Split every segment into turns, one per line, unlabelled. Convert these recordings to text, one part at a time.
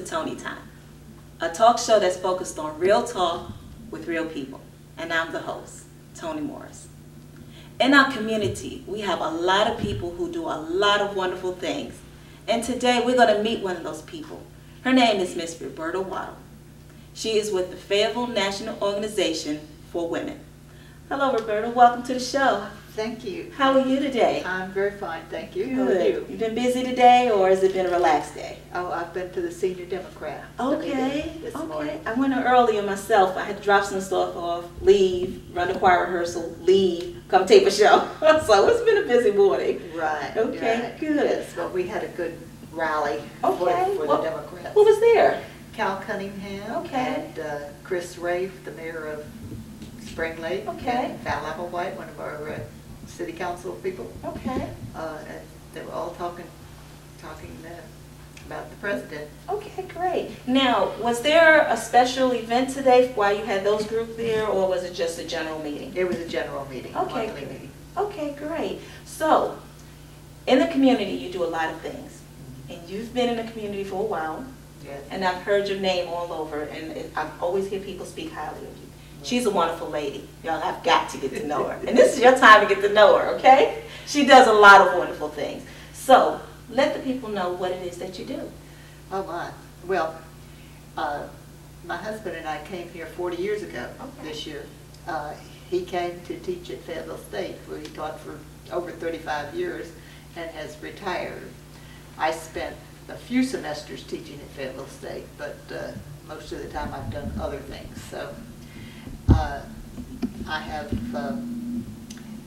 to Tony Time, a talk show that's focused on real talk with real people. And I'm the host, Toni Morris. In our community, we have a lot of people who do a lot of wonderful things. And today we're going to meet one of those people. Her name is Miss Roberta Waddle. She is with the Fayetteville National Organization for Women. Hello, Roberta. Welcome to the show.
Thank you.
How are you today?
I'm very fine, thank you.
Good.
How are you?
You've been busy today, or has it been a relaxed day?
Oh, I've been to the Senior Democrat
Okay.
this morning.
I went earlier myself. I had to drop some stuff off, leave, run the choir rehearsal, leave, come tape a show. So it's been a busy morning.
Right.
Okay,
right.
good.
Yes, well, we had a good rally
Okay.
for the Democrats.
Who was there?
Cal Cunningham
Okay.
and Chris Rafe, the mayor of Spring Lake.
Okay.
And Val Applewhite, one of our city council people.
Okay.
And they were all talking about the president.
Okay, great. Now, was there a special event today while you had those groups there, or was it just a general meeting?
It was a general meeting,
Okay,
monthly meeting.
Okay, great. So, in the community, you do a lot of things. And you've been in the community for a while.
Yes.
And I've heard your name all over, and I always hear people speak highly of you. She's a wonderful lady. Y'all have got to get to know her. And this is your time to get to know her, okay? She does a lot of wonderful things. So, let the people know what it is that you do.
Oh my. Well, my husband and I came here 40 years ago this year. He came to teach at Fayetteville State, where he taught for over 35 years and has retired. I spent a few semesters teaching at Fayetteville State, but most of the time I've done other things. So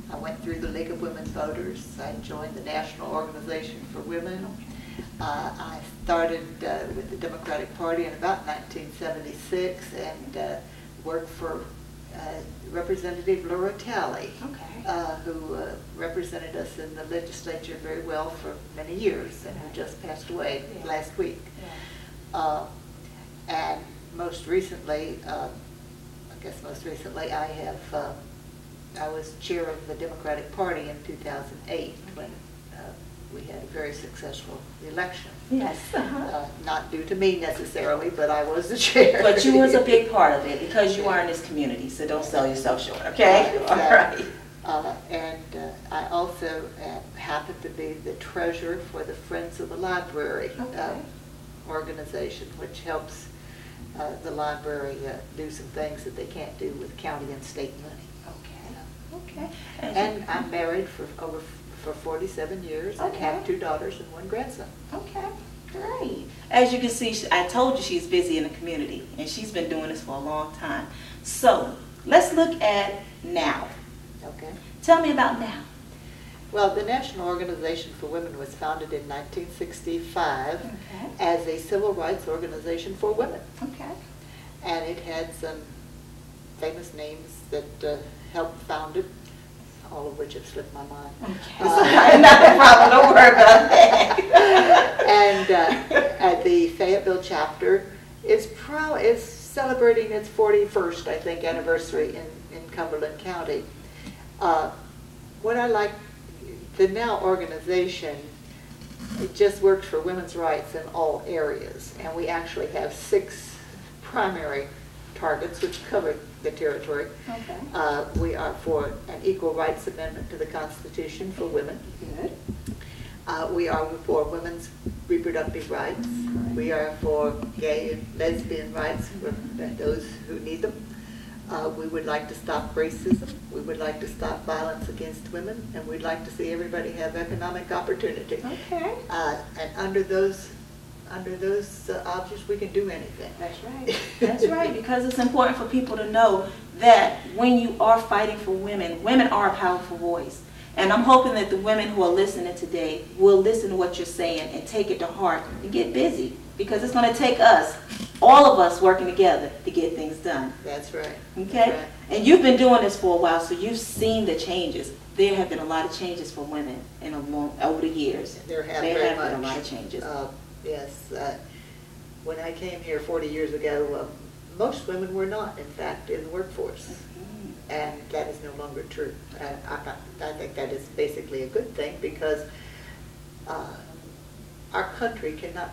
I went through the League of Women Voters. I joined the National Organization for Women. I started with the Democratic Party in about 1976 and worked for Representative Laura Talley, who represented us in the legislature very well for many years and who just passed away last week. And most recently, I was chair of the Democratic Party in 2008 when we had a very successful election.
Yes.
Not due to me necessarily, but I was the chair.
But you was a big part of it because you are in this community, so don't sell yourself short, okay? All right.
And I also happen to be the treasurer for the Friends of the Library organization, which helps the library do some things that they can't do with county and state money.
Okay.
And I'm married for 47 years and have 2 daughters and 1 grandson.
Okay, great. As you can see, I told you she's busy in the community, and she's been doing this for a long time. So, let's look at now.
Okay.
Tell me about now.
Well, the National Organization for Women was founded in 1965 as a civil rights organization for women.
Okay.
And it had some famous names that helped found it, all of which have slipped my mind.
Okay. Not a problem, don't worry about that.
And the Fayetteville chapter is celebrating its 41st, I think, anniversary in Cumberland County. What I like, the NOW organization, it just works for women's rights in all areas. And we actually have 6 primary targets which cover the territory. Okay. We are for an equal rights amendment to the Constitution for women.
Good.
We are for women's reproductive rights. Correct. We are for gay and lesbian rights for those who need them. We would like to stop racism. We would like to stop violence against women, and we'd like to see everybody have economic opportunity.
Okay.
And under those objects, we can do anything.
That's right. That's right, because it's important for people to know that when you are fighting for women, women are a powerful voice. And I'm hoping that the women who are listening today will listen to what you're saying and take it to heart and get busy, because it's going to take us, all of us working together to get things done.
That's right.
Okay?
That's right.
And you've been doing this for a while, so you've seen the changes. There have been a lot of changes for women over the years.
There have
been a lot of changes.
Yes. When I came here 40 years ago, most women were not, in fact, in the workforce. And that is no longer true. I think that is basically a good thing, because our country cannot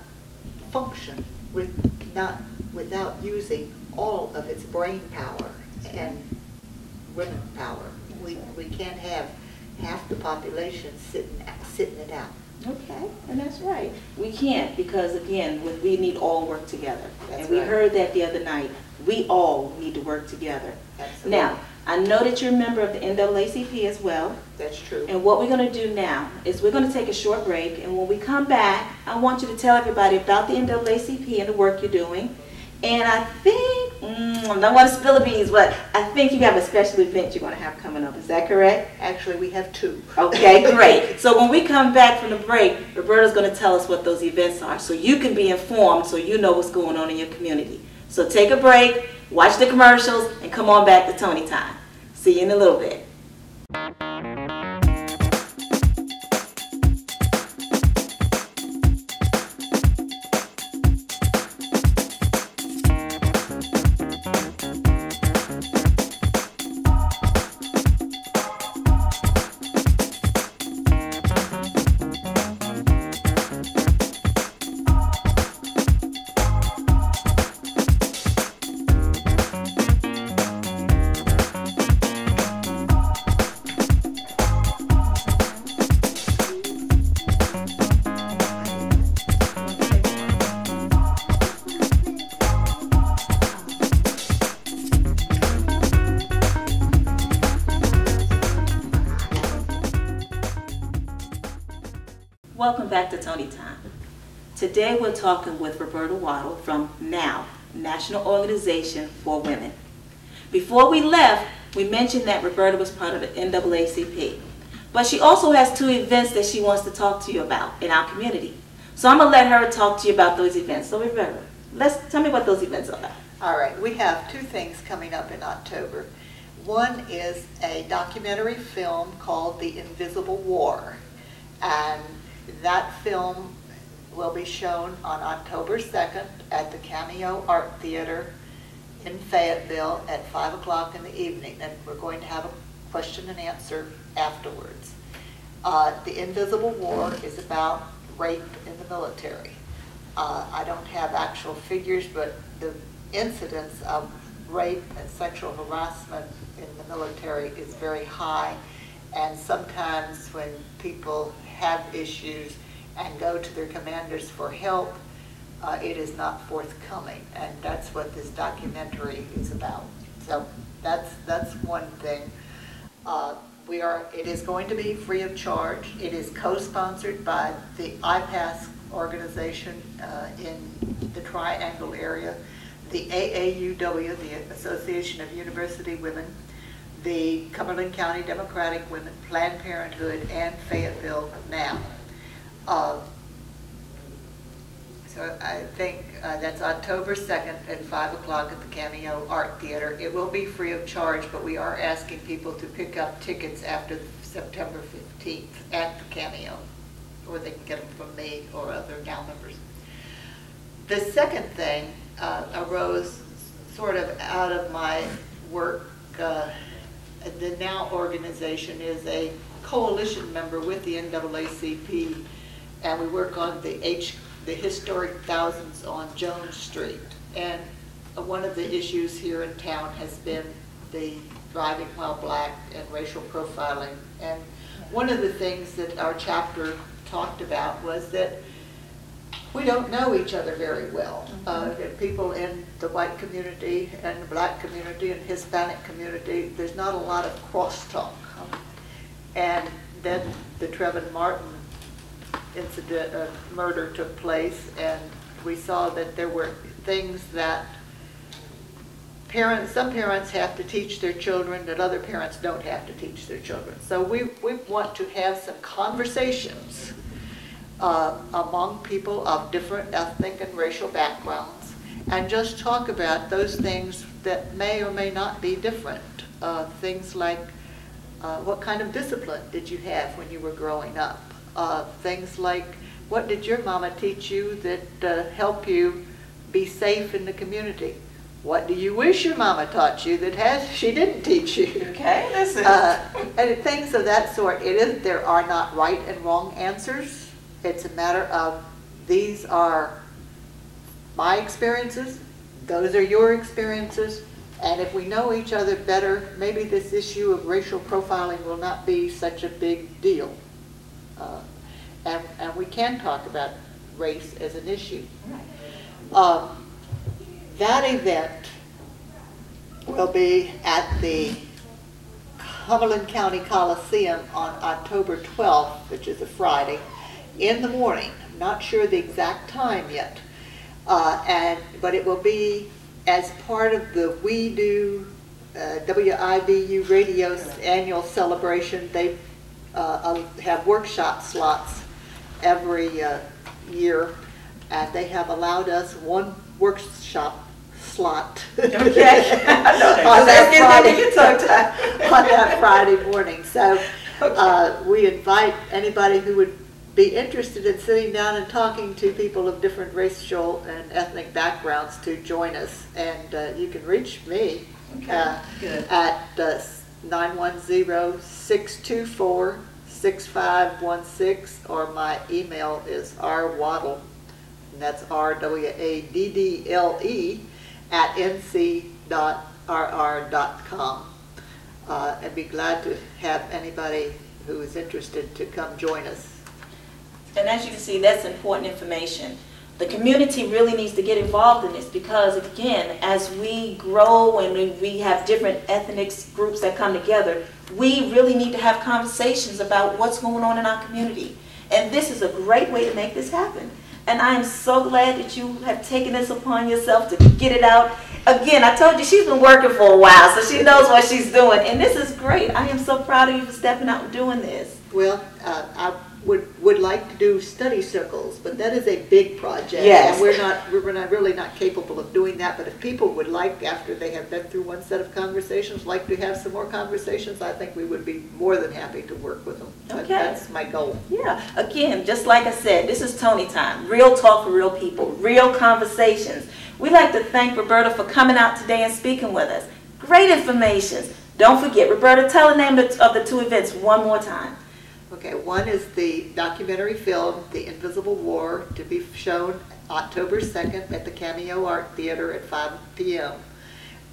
function without using all of its brain power and women power. We can't have half the population sitting it out.
Okay, and that's right. We can't, because again, we need all work together.
That's
and we
right.
heard that the other night. We all need to work together.
Absolutely.
Now, I know that you're a member of the NAACP as well.
That's true.
And what we're going to do now is we're going to take a short break, and when we come back, I want you to tell everybody about the NAACP and the work you're doing. And I think, I don't want to spill the beans, but I think you have a special event you're going to have coming up. Is that correct?
Actually, we have two.
Okay, great. So when we come back from the break, Roberta's going to tell us what those events are, so you can be informed, so you know what's going on in your community. So take a break, watch the commercials, and come on back to Tony Time. See you in a little bit. Welcome back to Tony Time. Today we're talking with Roberta Waddle from NOW, National Organization for Women. Before we left, we mentioned that Roberta was part of the NAACP, but she also has two events that she wants to talk to you about in our community. So I'm going to let her talk to you about those events. So Roberta, tell me what those events are about.
All right, we have two things coming up in October. One is a documentary film called The Invisible War, and that film will be shown on October 2nd at the Cameo Art Theater in Fayetteville at 5 o'clock in the evening, and we're going to have a question and answer afterwards. The Invisible War is about rape in the military. I don't have actual figures, but the incidence of rape and sexual harassment in the military is very high, and sometimes when people have issues and go to their commanders for help, it is not forthcoming, and that's what this documentary is about. So that's one thing. It is going to be free of charge. It is co-sponsored by the IPAS organization in the Triangle area, the AAUW, the Association of University Women, the Cumberland County Democratic Women, Planned Parenthood, and Fayetteville NOW. So I think that's October 2nd at 5 o'clock at the Cameo Art Theater. It will be free of charge, but we are asking people to pick up tickets after September 15th at the Cameo, or they can get them from me or other NOW members. The second thing arose sort of out of my work. The NOW organization is a coalition member with the NAACP, and we work on the historic thousands on Jones Street. And one of the issues here in town has been the driving while black and racial profiling. And one of the things that our chapter talked about was that we don't know each other very well. People in the white community and the black community and Hispanic community, there's not a lot of crosstalk. And then the Trevin Martin incident, murder took place, and we saw that there were things that some parents have to teach their children that other parents don't have to teach their children. So we want to have some conversations among people of different ethnic and racial backgrounds, and just talk about those things that may or may not be different. Things like what kind of discipline did you have when you were growing up? Things like, what did your mama teach you that helped you be safe in the community? What do you wish your mama taught you that she didn't teach you?
Okay, listen.
And things of that sort. There are not right and wrong answers. It's a matter of these are my experiences, those are your experiences, and if we know each other better, maybe this issue of racial profiling will not be such a big deal. And we can talk about race as an issue. That event will be at the Cumberland County Coliseum on October 12th, which is a Friday, in the morning. I'm not sure the exact time yet, but it will be as part of the We Do WIBU Radio's annual celebration. They have workshop slots every year, and they have allowed us one workshop slot
Okay.
on that Friday morning. So we invite anybody who would be interested in sitting down and talking to people of different racial and ethnic backgrounds to join us. And you can reach me at 910-624-6516, or my email is rwaddle, and that's RWADDLE @nc.rr.com. I'd be glad to have anybody who is interested to come join us.
And as you can see, that's important information. The community really needs to get involved in this because, again, as we grow and we have different ethnic groups that come together, we really need to have conversations about what's going on in our community. And this is a great way to make this happen. And I am so glad that you have taken this upon yourself to get it out. Again, I told you she's been working for a while, so she knows what she's doing. And this is great. I am so proud of you for stepping out and doing this.
Well, I would like to do study circles, but that is a big project.
Yes.
And we're not really not capable of doing that. But if people would like, after they have been through one set of conversations, like to have some more conversations, I think we would be more than happy to work with them.
Okay.
That's my goal.
Yeah. Again, just like I said, this is Tony time. Real talk for real people. Real conversations. We'd like to thank Roberta for coming out today and speaking with us. Great information. Don't forget, Roberta, tell the name of the two events one more time.
Okay, one is the documentary film, The Invisible War, to be shown October 2nd at the Cameo Art Theater at 5 p.m.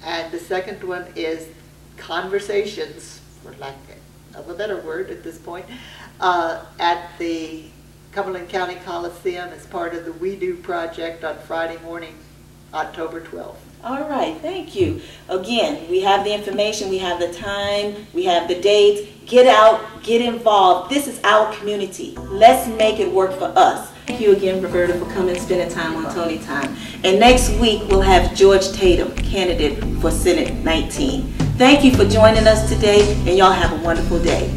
And the second one is Conversations, for lack of a better word at this point, at the Cumberland County Coliseum as part of the We Do project on Friday morning, October 12th.
All right, thank you. Again, we have the information, we have the time, we have the dates. Get out, get involved. This is our community. Let's make it work for us. Thank you again, Roberta, for coming and spending time on Tony Time. And next week, we'll have George Tatum, candidate for Senate 19. Thank you for joining us today, and y'all have a wonderful day.